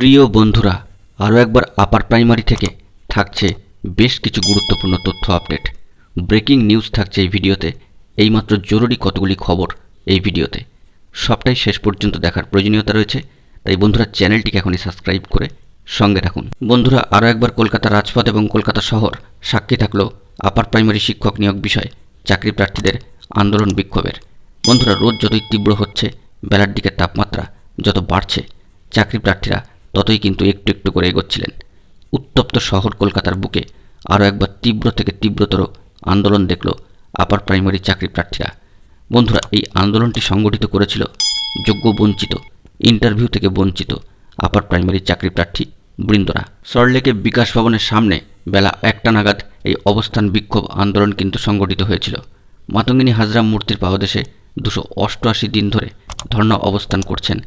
প্রিয় বন্ধুরা, আরও একবার আপার প্রাইমারি থেকে থাকছে বেশ কিছু গুরুত্বপূর্ণ তথ্য আপডেট। ব্রেকিং নিউজ থাকছে এই ভিডিওতে। এইমাত্র জরুরি কতগুলি খবর এই ভিডিওতে, সবটাই শেষ পর্যন্ত দেখার প্রয়োজনীয়তা রয়েছে। তাই বন্ধুরা, চ্যানেলটিকে এখনই সাবস্ক্রাইব করে সঙ্গে রাখুন। বন্ধুরা, আরও একবার কলকাতা রাজপথ এবং কলকাতা শহর সাক্ষী থাকলো আপার প্রাইমারি শিক্ষক নিয়োগ বিষয়ে চাকরি প্রার্থীদের আন্দোলন বিক্ষোভের। বন্ধুরা, রোদ যতই তীব্র হচ্ছে, বেলার দিকে তাপমাত্রা যত বাড়ছে, চাকরি প্রার্থীরা ততই কিন্তু একটু একটু করে এগোচ্ছিলেন। উত্তপ্ত শহর কলকাতার বুকে আরও একবার তীব্র থেকে তীব্রতর আন্দোলন দেখল আপার প্রাইমারি চাকরি প্রার্থীরা। বন্ধুরা, এই আন্দোলনটি সংগঠিত করেছিল যোগ্য বঞ্চিত, ইন্টারভিউ থেকে বঞ্চিত আপার প্রাইমারি চাকরি প্রার্থী বৃন্দরা। সল্টলেকে বিকাশ ভবনের সামনে বেলা 1টা নাগাদ এই অবস্থান বিক্ষোভ আন্দোলন কিন্তু সংগঠিত হয়েছিল। মাতঙ্গিনী হাজরা মূর্তির পাদদেশে 288 দিন ধরে ধর্ণা অবস্থান করছেন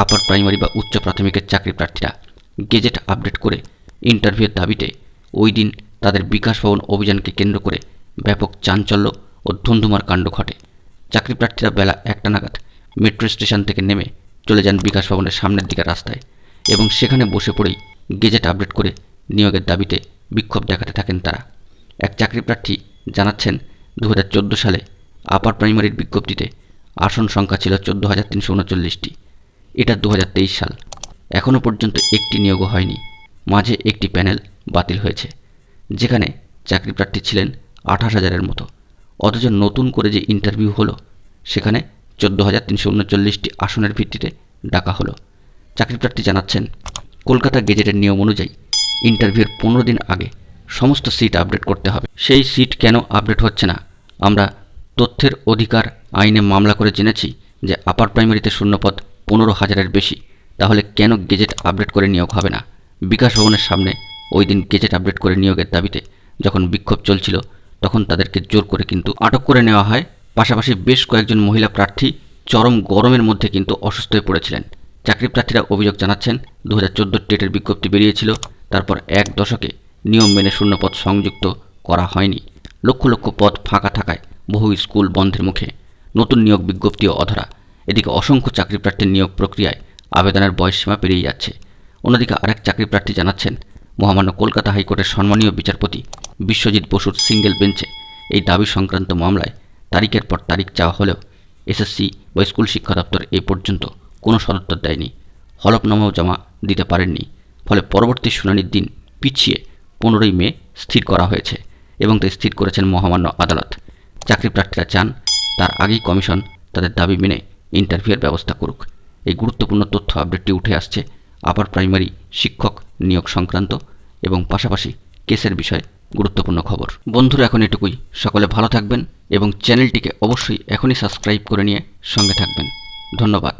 আপার প্রাইমারি বা উচ্চ প্রাথমিকের চাকরি প্রার্থীরা। গেজেট আপডেট করে ইন্টারভিউয়ের দাবিতে ওই দিন তাদের বিকাশ ভবন অভিযানকে কেন্দ্র করে ব্যাপক চাঞ্চল্য ও ধুন্ধুমার কাণ্ড ঘটে। চাকরি প্রার্থীরা বেলা 1টা নাগাদ মেট্রো স্টেশন থেকে নেমে চলে যান বিকাশ ভবনের সামনের দিকে রাস্তায় এবং সেখানে বসে পড়েই গেজেট আপডেট করে নিয়োগের দাবিতে বিক্ষোভ দেখাতে থাকেন তারা। এক চাকরি প্রার্থী জানাচ্ছেন, 2014 সালে আপার প্রাইমারির বিজ্ঞপ্তিতে আসন সংখ্যা ছিল 14,339টি। এটা 2023 সাল, এখনও পর্যন্ত একটি নিয়োগও হয়নি। মাঝে একটি প্যানেল বাতিল হয়েছে, যেখানে চাকরি প্রার্থী ছিলেন 28,000-এর মতো। অথচ নতুন করে যে ইন্টারভিউ হলো, সেখানে 14,339টি আসনের ভিত্তিতে ডাকা হলো। চাকরি প্রার্থী জানাচ্ছেন, কলকাতা গেজেটের নিয়ম অনুযায়ী ইন্টারভিউর 15 দিন আগে সমস্ত সিট আপডেট করতে হবে। সেই সিট কেন আপডেট হচ্ছে না? আমরা তথ্যের অধিকার আইনে মামলা করে জেনেছি যে আপার প্রাইমারিতে শূন্যপদ 15,000-এর বেশি। তাহলে কেন গেজেট আপডেট করে নিয়োগ হবে না? বিকাশ ভবনের সামনে ওই দিন গেজেট আপডেট করে নিয়োগের দাবিতে যখন বিক্ষোভ চলছিল, তখন তাদেরকে জোর করে কিন্তু আটক করে নেওয়া হয়। পাশাপাশি বেশ কয়েকজন মহিলা প্রার্থী চরম গরমের মধ্যে কিন্তু অসুস্থ হয়ে পড়েছিলেন। চাকরি প্রার্থীরা অভিযোগ জানাচ্ছেন, 2014 টেটের বিজ্ঞপ্তি বেরিয়েছিল, তারপর 1 দশকে নিয়ম মেনে শূন্যপদ সংযুক্ত করা হয়নি। লক্ষ লক্ষ পদ ফাঁকা থাকায় বহু স্কুল বন্ধের মুখে, নতুন নিয়োগ বিজ্ঞপ্তিও অধরা। এদিকে অসংখ্য চাকরি প্রার্থীর নিয়োগ প্রক্রিয়ায় আবেদনের বয়সসীমা পেরিয়ে যাচ্ছে। অন্যদিকে আরেক চাকরি প্রার্থী জানাচ্ছেন, মহামান্য কলকাতা হাইকোর্টের সম্মানীয় বিচারপতি বিশ্বজিৎ বসুর সিঙ্গেল বেঞ্চে এই দাবি সংক্রান্ত মামলায় তারিখের পর তারিখ চাওয়া হলেও এসএসসি বা স্কুল শিক্ষা দপ্তর এই পর্যন্ত কোনো সদুত্তর দেয়নি, হলফনামাও জমা দিতে পারেননি। ফলে পরবর্তী শুনানির দিন পিছিয়ে 15ই মে স্থির করা হয়েছে এবং তা স্থির করেছেন মহামান্য আদালত। চাকরি প্রার্থীরা চান তার আগেই কমিশন তাদের দাবি মেনে ইন্টারভিউয়ের ব্যবস্থা করুক। এই গুরুত্বপূর্ণ তথ্য আপডেটটি উঠে আসছে আপার প্রাইমারি শিক্ষক নিয়োগ সংক্রান্ত এবং পাশাপাশি কেসের বিষয়ে গুরুত্বপূর্ণ খবর। বন্ধুরা, এখন এটুকুই। সকলে ভালো থাকবেন এবং চ্যানেলটিকে অবশ্যই এখনই সাবস্ক্রাইব করে নিয়ে সঙ্গে থাকবেন। ধন্যবাদ।